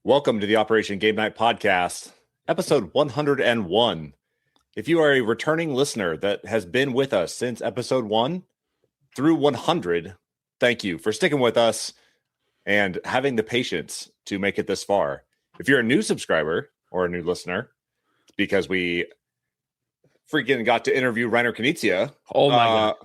Welcome to the Operation Game Night Podcast, episode 101. If you are a returning listener that has been with us since episode 1 through 100, thank you for sticking with us and having the patience to make it this far. If you're a new subscriber or a new listener, because we freaking got to interview Reiner Knizia. Oh my God.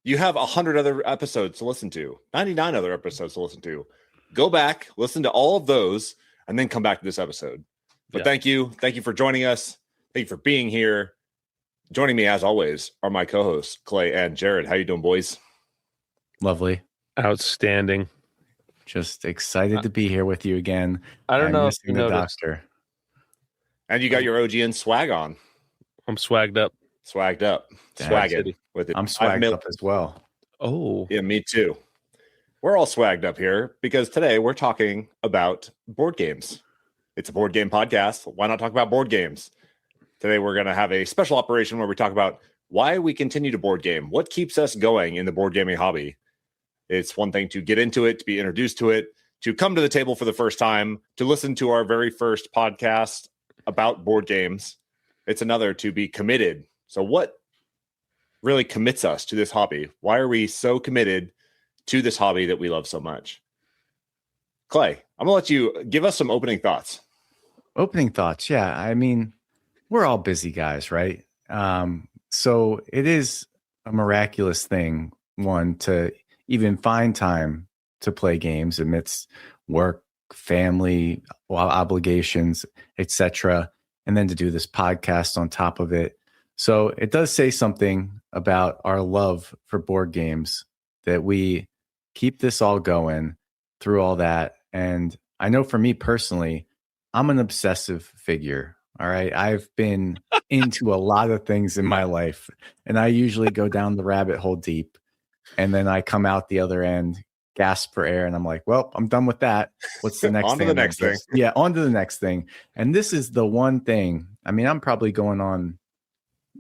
You have 100 other episodes to listen to, 99 other episodes to listen to. Go back, listen to all of those, and then come back to this episode. But Thank you. Thank you for joining us. Thank you for being here. Joining me, as always, are my co-hosts, Clay and Jared. How you doing, boys? Lovely. Outstanding. Just excited to be here with you again. I don't know if you noticed. Doctor. And you got your OGN swag on. I'm swagged up. Swagging with it. I'm swagged up as well. Oh. Yeah, me too. We're all swagged up here because today we're talking about board games. It's a board game podcast. Why not talk about board games? Today we're going to have a special operation where we talk about why we continue to board game. What keeps us going in the board gaming hobby? It's one thing to get into it, to be introduced to it, to come to the table for the first time, to listen to our very first podcast about board games. It's another to be committed. So what really commits us to this hobby? Why are we so committed to this hobby that we love so much? Clay, I'm gonna let you give us some opening thoughts. Opening thoughts. Yeah. I mean, we're all busy guys, right? So it is a miraculous thing, one, to even find time to play games amidst work, family, obligations, etc., and then to do this podcast on top of it. So it does say something about our love for board games that we keep this all going through all that. And I know for me personally, I'm an obsessive figure. All right. I've been into a lot of things in my life, and I usually go down the rabbit hole deep, and then I come out the other end, gasp for air, and I'm like, well, I'm done with that. What's the next thing? On to the next thing. Yeah, on to the next thing. And this is the one thing. I mean, I'm probably going on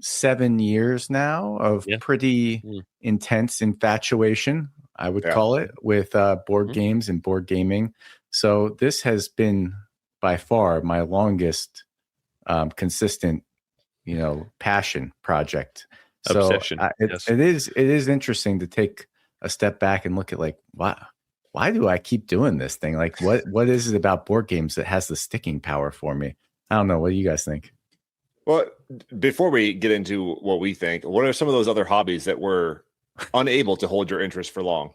7 years now of pretty intense infatuation, I would call it, with board games and board gaming. So this has been by far my longest consistent, passion project. Obsession. So it is interesting to take a step back and look at like, why do I keep doing this thing? Like, what is it about board games that has the sticking power for me? I don't know. What do you guys think? Well, before we get into what we think, what are some of those other hobbies that were unable to hold your interest for long?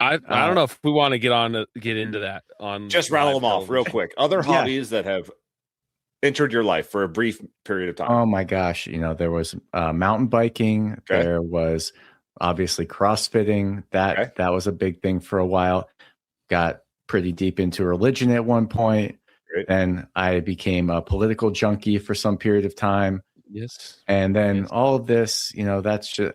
I don't know if we want to get into that. Just rattle them off real quick. Other hobbies that have entered your life for a brief period of time. Oh my gosh. There was mountain biking. Okay. There was obviously CrossFitting. That was a big thing for a while. Got pretty deep into religion at one point. Great. Then I became a political junkie for some period of time. Yes. And then all of this, that's just,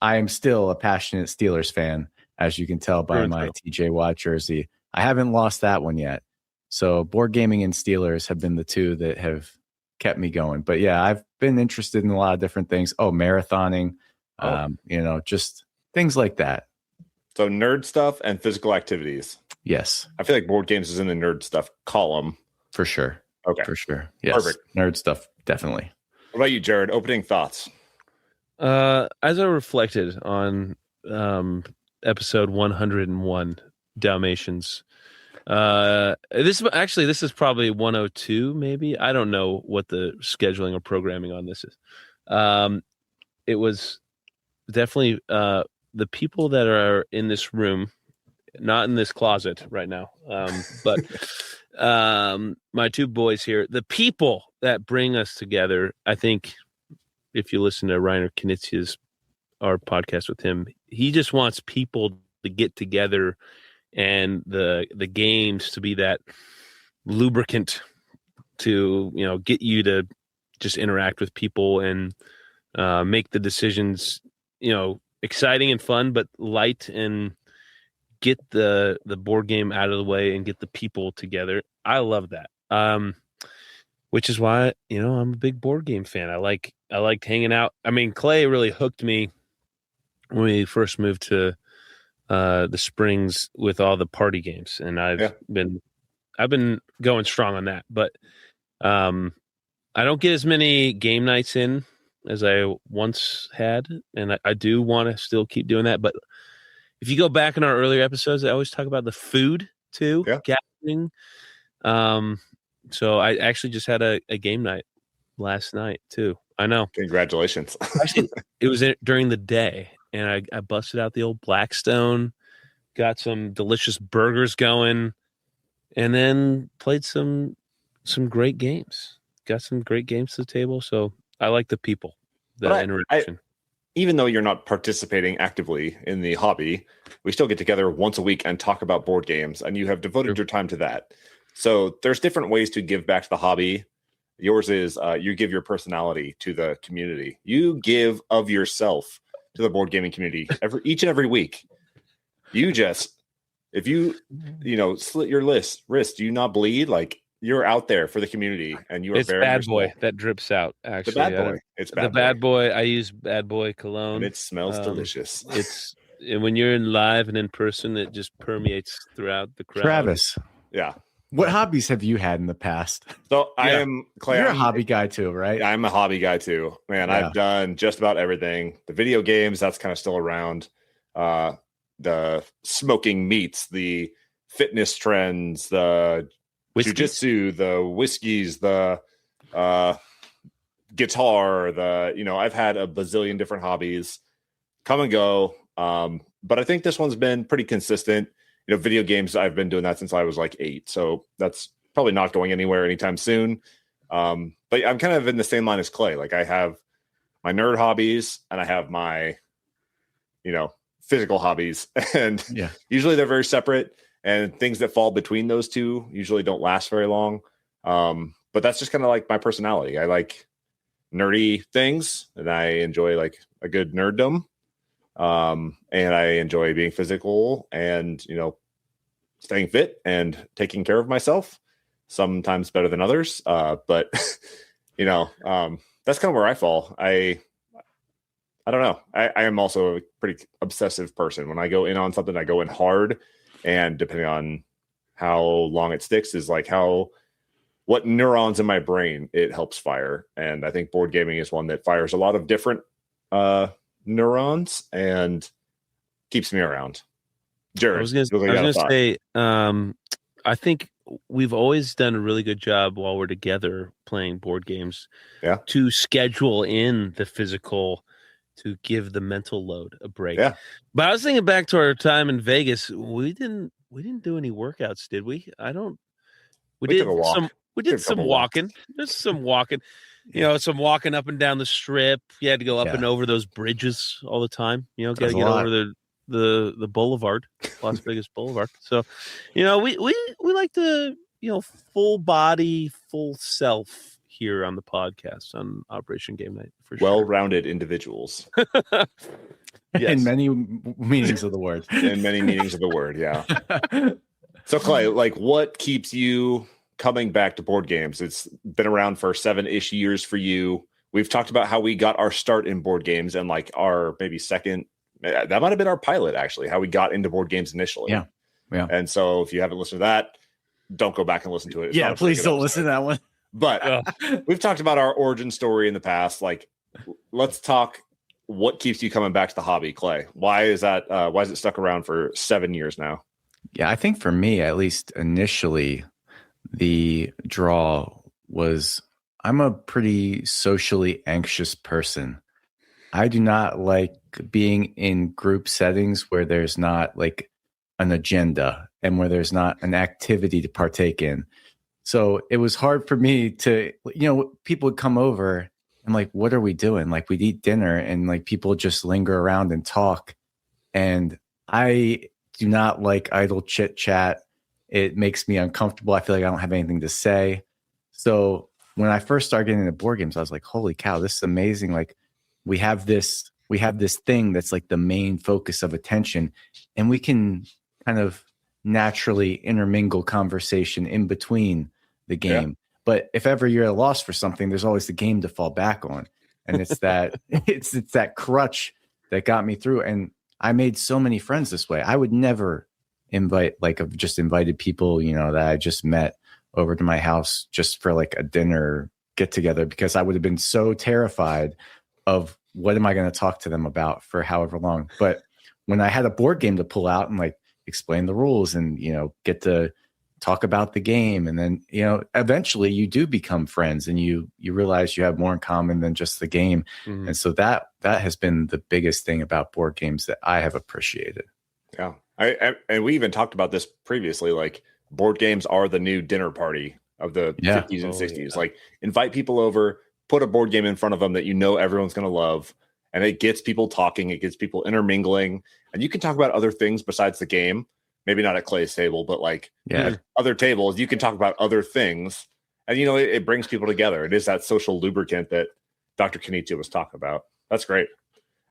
I am still a passionate Steelers fan, as you can tell by my TJ Watt jersey. I haven't lost that one yet. So board gaming and Steelers have been the two that have kept me going. But yeah, I've been interested in a lot of different things. Marathoning, just things like that. So nerd stuff and physical activities. Yes. I feel like board games is in the nerd stuff column. For sure. Okay. For sure. Yes. Perfect. Nerd stuff, definitely. What about you, Jared? Opening thoughts? As I reflected on episode 101, Dalmatians. This is probably 102, maybe. I don't know what the scheduling or programming on this is. It was definitely the people that are in this room, not in this closet right now, but my two boys here, the people that bring us together. I think if you listen to Reiner Knizia's our podcast with him, he just wants people to get together and the games to be that lubricant to get you to just interact with people and make the decisions exciting and fun, but light, and get the board game out of the way and get the people together. I love that. Which is why, I'm a big board game fan. I liked hanging out. I mean, Clay really hooked me when we first moved to the Springs with all the party games, and I've been I've been going strong on that, but I don't get as many game nights in as I once had, and I do want to still keep doing that. But if you go back in our earlier episodes, I always talk about the food too, gathering. So I actually just had a game night last night too. I know. Congratulations. Actually, it was during the day, and I busted out the old Blackstone, got some delicious burgers going, and then played some great games. Got some great games to the table. So I like the people, the interaction. Even though you're not participating actively in the hobby, we still get together once a week and talk about board games, and you have devoted your time to that. So there's different ways to give back to the hobby. Yours is you give your personality to the community. You give of yourself to the board gaming community each and every week. You just, if you slit your wrist, do you not bleed? Like, you're out there for the community, and you are it's very bad boy that drips out. Actually, the bad boy. It's bad the bad boy. I use bad boy cologne, and it smells delicious. And when you're in live and in person, it just permeates throughout the crowd. Travis, yeah. What hobbies have you had in the past? So I am Clay. You're a hobby guy too, right? I'm a hobby guy too, man. Yeah. I've done just about everything. The video games, that's kind of still around. The smoking meats, the fitness trends, the jiu-jitsu, the whiskeys, the guitar, I've had a bazillion different hobbies come and go. But I think this one's been pretty consistent. Video games, I've been doing that since I was like 8. So that's probably not going anywhere anytime soon. But I'm kind of in the same line as Clay. Like, I have my nerd hobbies and I have my, physical hobbies. And usually they're very separate. And things that fall between those two usually don't last very long. But that's just kind of like my personality. I like nerdy things, and I enjoy like a good nerddom. And I enjoy being physical and, staying fit and taking care of myself, sometimes better than others. But that's kind of where I fall. I don't know. I am also a pretty obsessive person. When I go in on something, I go in hard. And depending on how long it sticks is like what neurons in my brain it helps fire. And I think board gaming is one that fires a lot of different neurons and keeps me around. Jared, I was going to say, I think we've always done a really good job while we're together playing board games to schedule in the physical to give the mental load a break. Yeah. But I was thinking back to our time in Vegas. We didn't do any workouts, did we? We did some walking. There's some walking. Some walking up and down the strip. You had to go up and over those bridges all the time. Got to get over the boulevard, Las Vegas Boulevard. So, we like to, full body, full self here on the podcast on Operation Game Night. For sure. Well-rounded individuals. Yes. In many meanings of the word. In many meanings of the word, yeah. So, Clay, like, what keeps you coming back to board games? It's been around for 7-ish years for you. We've talked about how we got our start in board games and like our maybe second, that might have been our pilot, actually, how we got into board games initially. Yeah. And so if you haven't listened to that, don't go back and listen to it. It's please don't listen to that one. But we've talked about our origin story in the past. Like, let's talk what keeps you coming back to the hobby, Clay. Why is that? Why is it stuck around for 7 years now? Yeah, I think for me, at least initially, the draw was I'm a pretty socially anxious person. I do not like being in group settings where there's not like an agenda and where there's not an activity to partake in. So it was hard for me to, people would come over and like, what are we doing? Like, we'd eat dinner and like people just linger around and talk. And I do not like idle chit chat. It makes me uncomfortable. I feel like I don't have anything to say. So when I first started getting into board games, I was like, holy cow, this is amazing. Like, we have this thing that's like the main focus of attention, and we can kind of naturally intermingle conversation in between the game. But if ever you're at a loss for something, there's always the game to fall back on. And it's that it's that crutch that got me through. And I made so many friends this way. I would never I've just invited people, that I just met over to my house just for like a dinner get together, because I would have been so terrified of what am I going to talk to them about for however long. But when I had a board game to pull out and like explain the rules and, get to talk about the game, and then, eventually you do become friends and you realize you have more in common than just the game. Mhm. And so that has been the biggest thing about board games that I have appreciated. Yeah. And we even talked about this previously, like board games are the new dinner party of the 50s and 60s. Like invite people over, put a board game in front of them that everyone's going to love, and it gets people talking, it gets people intermingling, and you can talk about other things besides the game. Maybe not at Clay's table, but like at other tables, you can talk about other things, and it brings people together. It is that social lubricant that Dr. Kenichi was talking about. That's great.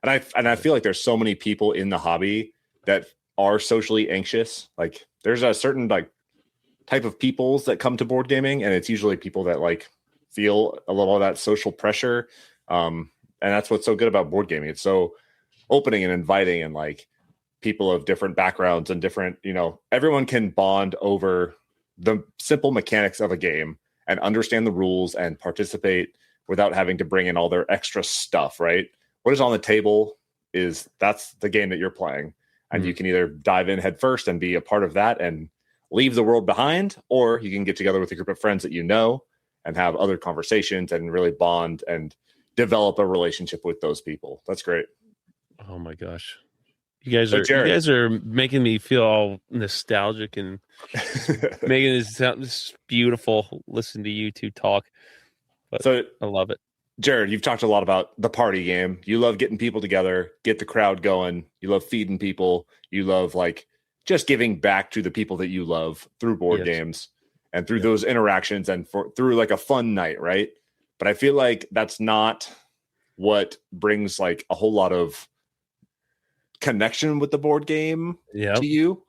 And I feel like there's so many people in the hobby that are socially anxious. Like there's a certain like type of peoples that come to board gaming, and it's usually people that like feel a little of that social pressure. And that's what's so good about board gaming. It's so opening and inviting, and like people of different backgrounds and different, everyone can bond over the simple mechanics of a game and understand the rules and participate without having to bring in all their extra stuff, right? What is on the table that's the game that you're playing. And you can either dive in head first and be a part of that and leave the world behind, or you can get together with a group of friends that and have other conversations and really bond and develop a relationship with those people. That's great. Oh my gosh. You guys are making me feel all nostalgic and making this sound just beautiful. Listen to you two talk. But so I love it. Jared, you've talked a lot about the party game. You love getting people together, get the crowd going. You love feeding people. You love like just giving back to the people that you love through board games and through those interactions and through like a fun night, right? But I feel like that's not what brings like a whole lot of connection with the board game to you.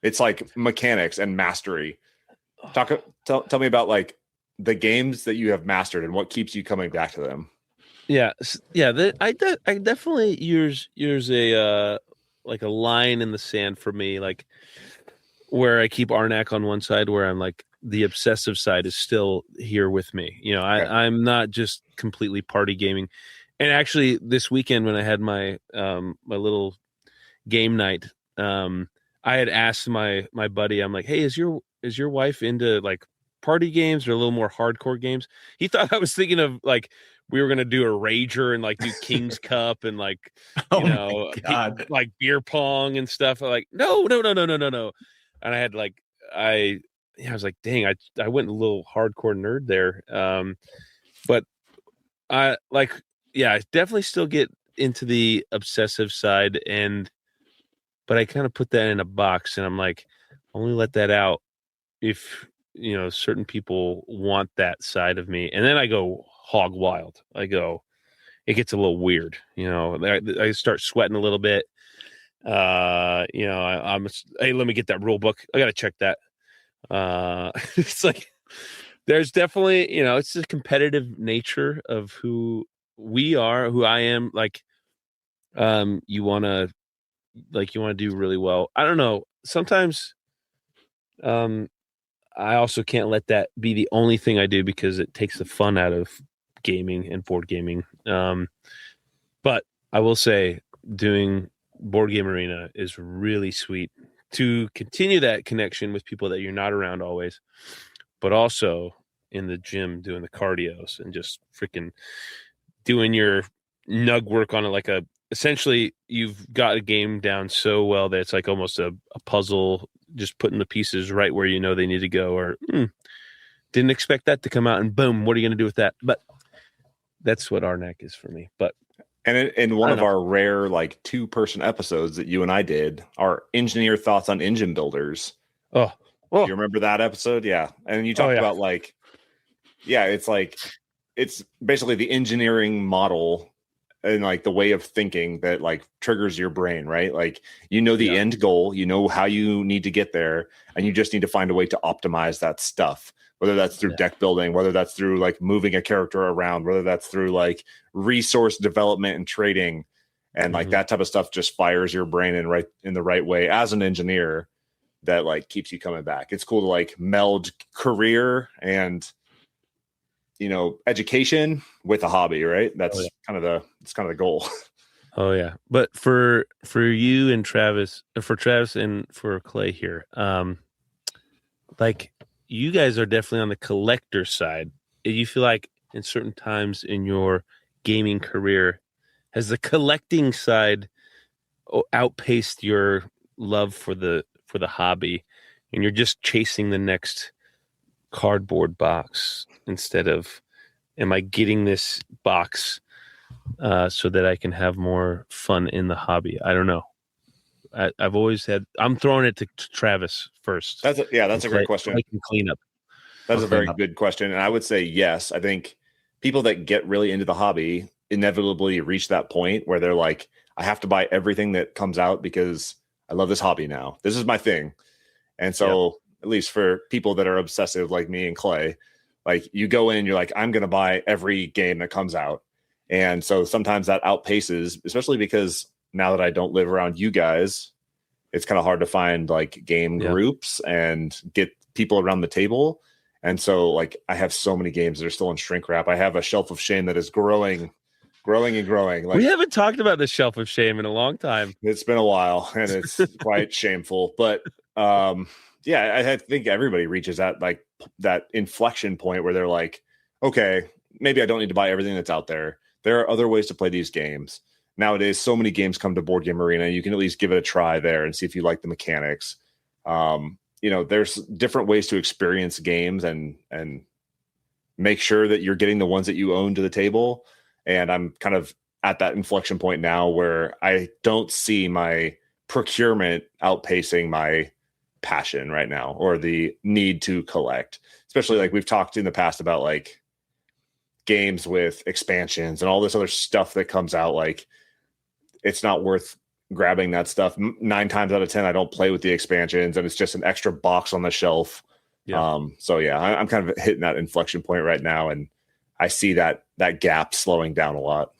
It's like mechanics and mastery. Tell me about like the games that you have mastered and what keeps you coming back to them. I definitely use a like a line in the sand for me, like where I keep Arnak on one side, where I'm like the obsessive side is still here with me. I'm not just completely party gaming. And actually this weekend when I had my my little game night, I had asked my buddy, I'm like, hey, is your wife into like party games or a little more hardcore games? He thought I was thinking of like we were gonna do a rager and like do King's Cup and like like beer pong and stuff. I'm like no. And I had like I was like, dang, I went a little hardcore nerd there. But I like I definitely still get into the obsessive side, but I kind of put that in a box, and I'm like, only let that out if certain people want that side of me. And then I go hog wild. It gets a little weird. I start sweating a little bit. I'm hey, let me get that rule book. I got to check that. It's like, there's definitely, it's the competitive nature of who we are, who I am. Like, you want to do really well. I don't know. Sometimes, I also can't let that be the only thing I do because it takes the fun out of gaming and board gaming. But I will say doing Board Game Arena is really sweet to continue that connection with people that you're not around always, but also in the gym doing the cardios and just freaking doing your nug work on it. Like essentially you've got a game down so well that it's like almost a puzzle, just putting the pieces right where they need to go, or didn't expect that to come out, and boom, what are you going to do with that? But that's what Arnak is for me. But in one of our rare like 2-person episodes that you and I did, our engineer thoughts on engine builders. Oh, you remember that episode? Yeah. And you talked about like, it's like, it's basically the engineering model and like the way of thinking that like triggers your brain, right? Like, the end goal, how you need to get there, and you just need to find a way to optimize that stuff, whether that's through deck building, whether that's through like moving a character around, whether that's through like resource development and trading, and like that type of stuff just fires your brain in the right way as an engineer that like keeps you coming back. It's cool to like meld career and education with a hobby, right? That's kind of the goal. Oh yeah. But for you and Travis, for Travis and for Clay here, like you guys are definitely on the collector side. You feel like in certain times in your gaming career, has the collecting side outpaced your love for the hobby, and you're just chasing the next cardboard box instead of, am I getting this box so that I can have more fun in the hobby? I don't know. I've always had. I'm throwing it to Travis first. That's a great question. I can clean up. That's a very good question, and I would say yes. I think people that get really into the hobby inevitably reach that point where they're like, I have to buy everything that comes out because I love this hobby now. This is my thing. And so at least for people that are obsessive like me and Clay, like you go in, you're like, I'm going to buy every game that comes out. And so sometimes that outpaces, especially because now that I don't live around you guys, it's kind of hard to find like game groups and get people around the table. And so like I have so many games that are still in shrink wrap. I have a shelf of shame that is growing and growing. Like, we haven't talked about the shelf of shame in a long time. It's been a while and it's quite shameful. But I think everybody reaches that inflection point where they're like, okay, maybe I don't need to buy everything that's out there. There are other ways to play these games. Nowadays, so many games come to Board Game Arena. You can at least give it a try there and see if you like the mechanics. There's different ways to experience games and make sure that you're getting the ones that you own to the table. And I'm kind of at that inflection point now where I don't see my procurement outpacing my passion right now, or the need to collect, especially like we've talked in the past about like games with expansions and all this other stuff that comes out. Like it's not worth grabbing that stuff. 9 times out of 10, I don't play with the expansions and it's just an extra box on the shelf. Yeah. I'm kind of hitting that inflection point right now. And I see that gap slowing down a lot.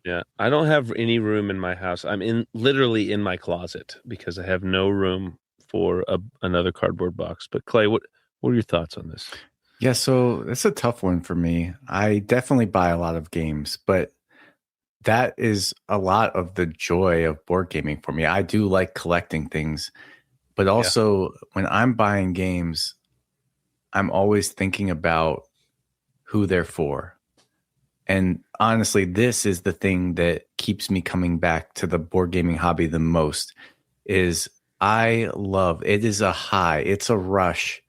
Yeah. I don't have any room in my house. I'm literally in my closet because I have no room for another cardboard box. But Clay, what are your thoughts on this? Yeah, so it's a tough one for me. I definitely buy a lot of games, but that is a lot of the joy of board gaming for me. I do like collecting things, but also when I'm buying games, I'm always thinking about who they're for. And honestly, this is the thing that keeps me coming back to the board gaming hobby the most. Is I love it. Is a high. It's a rush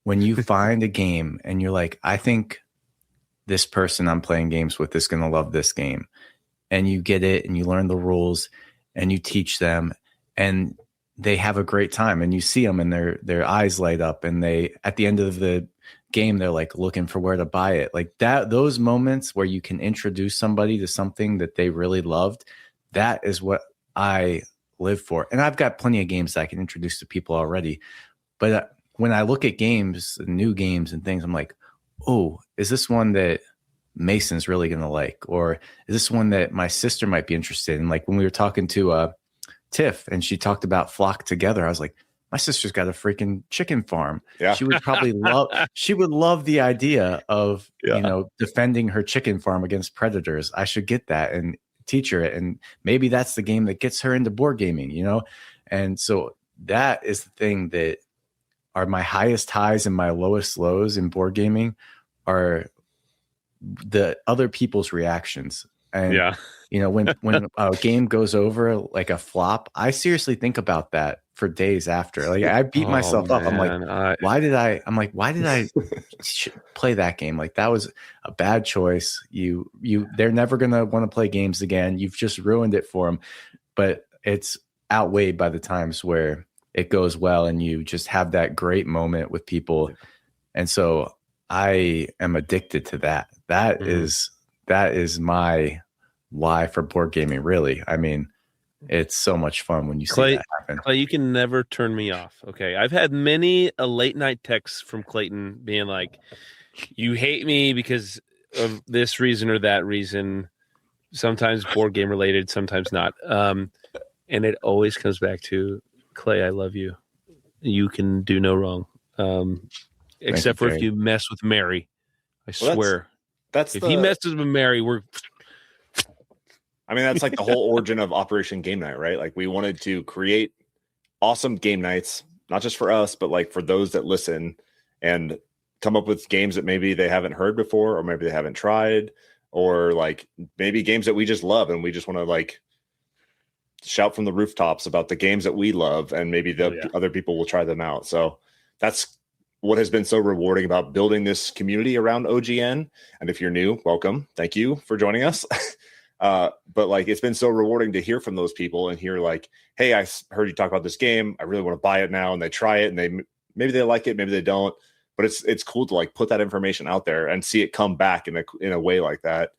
when you find a game and you're like, I think this person I'm playing games with is going to love this game. And you get it and you learn the rules and you teach them and they have a great time and you see them and their eyes light up and they, at the end of the game, they're like looking for where to buy it. Like that, those moments where you can introduce somebody to something that they really loved, that is what I live for. And I've got plenty of games that I can introduce to people already. But when I look at games, new games and things, I'm like, oh, is this one that Mason's really going to like? Or is this one that my sister might be interested in? Like when we were talking to Tiff and she talked about Flock Together, I was like, my sister's got a freaking chicken farm. Yeah. She would probably love the idea of, defending her chicken farm against predators. I should get that and teach her it. And maybe that's the game that gets her into board gaming, And so that is the thing that are my highest highs and my lowest lows in board gaming are the other people's reactions. And, when a game goes over like a flop, I seriously think about that for days after. Like I beat myself up. I'm like, why did I play that game? Like that was a bad choice. They're never going to want to play games again. You've just ruined it for them. But it's outweighed by the times where it goes well and you just have that great moment with people. And so I am addicted to that. That is my why for board gaming, really. I mean, it's so much fun when you see that happen. Clay, you can never turn me off. Okay. I've had many a late night text from Clayton being like, you hate me because of this reason or that reason. Sometimes board game related, sometimes not. And it always comes back to, Clay, I love you. you can do no wrong. Except for if Jerry. you mess with Mary. I Well, swear. That's If he messes with Mary, we're I mean, that's like the whole origin of Operation Game Night, right? Like we wanted to create awesome game nights, not just for us, but like for those that listen and come up with games that maybe they haven't heard before, or maybe they haven't tried, or like maybe games that we just love and we just want to like shout from the rooftops about the games that we love, and maybe the other people will try them out. So that's what has been so rewarding about building this community around OGN. And if you're new, welcome. Thank you for joining us. But like, it's been so rewarding to hear from those people and hear like, hey, I heard you talk about this game. I really want to buy it now. And they try it and maybe they like it, maybe they don't, but it's cool to like put that information out there and see it come back in a way like that.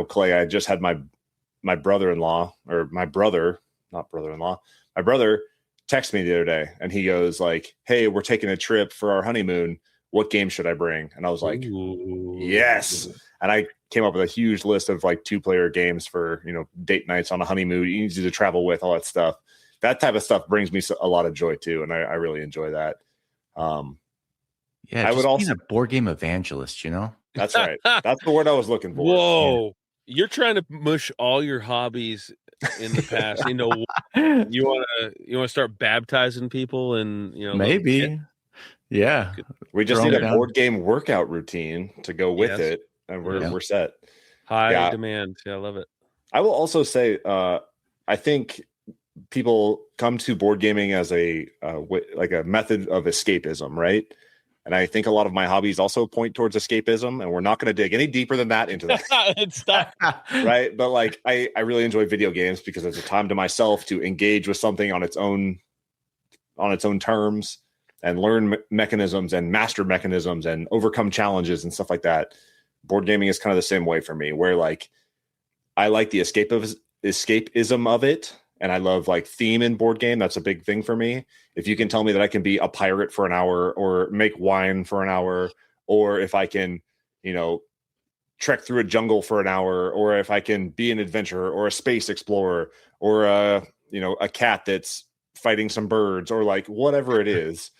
Clay, I just had my brother-in-law or my brother, not brother-in-law, my brother texted me the other day and he goes like, hey, we're taking a trip for our honeymoon. What game should I bring? And I was like, yes. And I came up with a huge list of like 2-player games for, date nights on a honeymoon, easy to travel with, all that stuff. That type of stuff brings me a lot of joy too. And I really enjoy that. I would also being a board game evangelist, That's right. That's the word I was looking for. Whoa. Yeah. You're trying to mush all your hobbies in the past. You want to start baptizing people and, maybe. Yeah. We just need a board game workout routine to go with it. And we're set. High demand. Yeah, I love it. I will also say, I think people come to board gaming as a method of escapism, right? And I think a lot of my hobbies also point towards escapism, and we're not going to dig any deeper than that into that. Stop. Right? But like, I really enjoy video games because it's a time to myself to engage with something on its own terms and learn mechanisms and master mechanisms and overcome challenges and stuff like that. Board gaming is kind of the same way for me, where like I like the escapism of it, and I love like theme in board game. That's a big thing for me. If you can tell me that I can be a pirate for an hour or make wine for an hour, or if I can, trek through a jungle for an hour, or if I can be an adventurer or a space explorer or a cat that's fighting some birds or like whatever it is,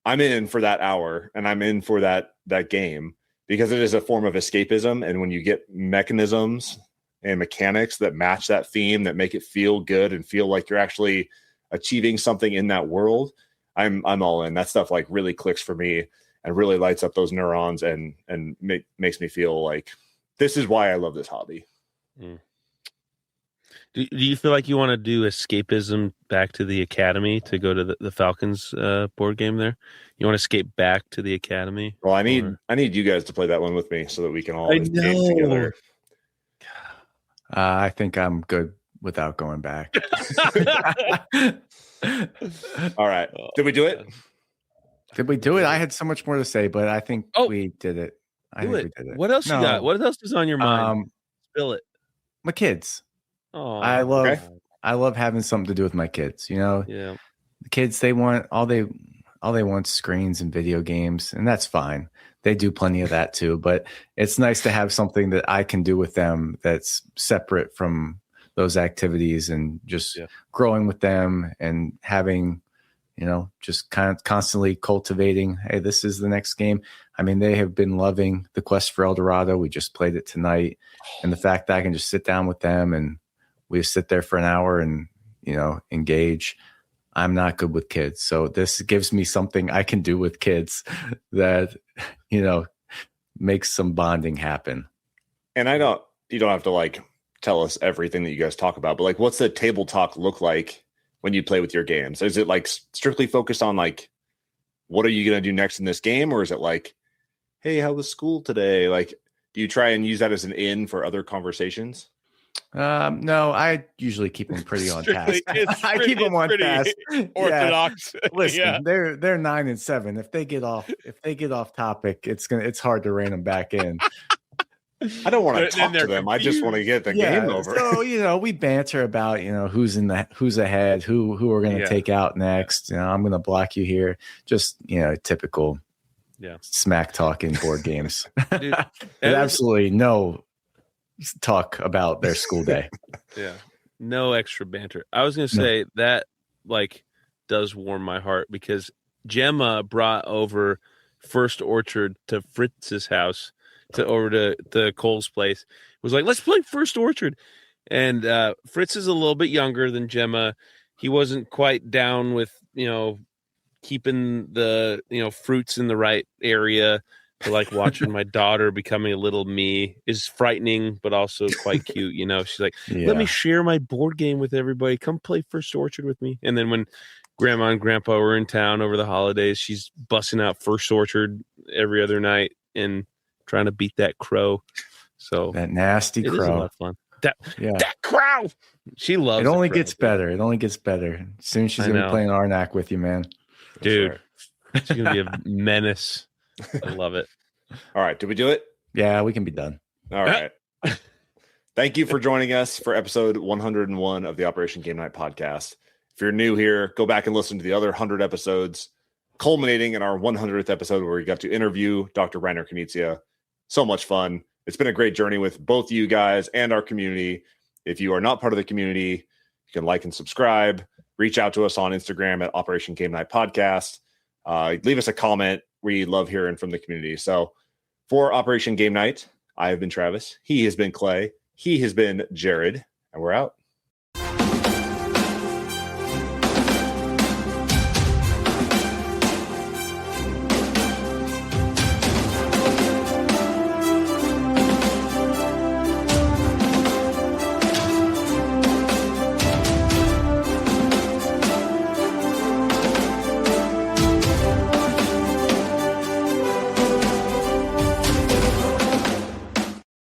I'm in for that hour and I'm in for that game. Because it is a form of escapism. And when you get mechanisms and mechanics that match that theme, that make it feel good and feel like you're actually achieving something in that world, I'm all in. That stuff like really clicks for me and really lights up those neurons and makes me feel like this is why I love this hobby. Mm. Do you feel like you want to do escapism back to the academy to go to the Falcons board game there? You want to escape back to the academy? Well, I need you guys to play that one with me so that we can all escape together. I think I'm good without going back. All right. Did we do it? Did we do it? I had so much more to say, but I think we did it. We did it. What else you got? What else is on your mind? Spill it. My kids. Oh, I love having something to do with my kids. Yeah. The kids, they want all they want screens and video games, and that's fine. They do plenty of that too, but it's nice to have something that I can do with them that's separate from those activities, and just growing with them and having, just kind of constantly cultivating, hey, this is the next game. I mean, they have been loving the Quest for El Dorado. We just played it tonight. And the fact that I can just sit down with them and we sit there for an hour and, engage. I'm not good with kids. So this gives me something I can do with kids that, makes some bonding happen. And you don't have to like tell us everything that you guys talk about, but like, what's the table talk look like when you play with your games? Is it like strictly focused on like, what are you going to do next in this game? Or is it like, hey, how was school today? Like, do you try and use that as an in for other conversations? No, I usually keep them pretty on task. I keep them on task. Orthodox. Yeah. Listen, they're 9 and 7. If they get off topic, it's hard to rein them back in. I don't want to talk to them. I just want to get the game over. So, we banter about, who's ahead, who we're going to take out next. I'm going to block you here. Just, typical smack talk in board games. Dude, absolutely no talk about their school day. No extra banter. I was going to say that, like, does warm my heart because Gemma brought over First Orchard to Fritz's house, over to Cole's place. It was like, let's play First Orchard. And Fritz is a little bit younger than Gemma. He wasn't quite down with, keeping the, fruits in the right area. To like watching my daughter becoming a little me is frightening, but also quite cute. She's like, let me share my board game with everybody. Come play First Orchard with me. And then when Grandma and Grandpa were in town over the holidays, she's busting out First Orchard every other night and trying to beat that crow. So that nasty crow. It is a lot of fun. That crow. She loves it. Only gets better. It only gets better. Soon she's gonna be playing Arnak with you, man. Dude, she's gonna be a menace. I love it. All right. Did we do it? Yeah, we can be done. All right. Thank you for joining us for episode 101 of the Operation Game Night podcast. If you're new here, go back and listen to the other 100 episodes, culminating in our 100th episode where we got to interview Dr. Reiner Knizia. So much fun. It's been a great journey with both you guys and our community. If you are not part of the community, you can like and subscribe. Reach out to us on Instagram at Operation Game Night Podcast. Leave us a comment. We love hearing from the community. So for Operation Game Night, I have been Travis. He has been Clay. He has been Jared. And we're out.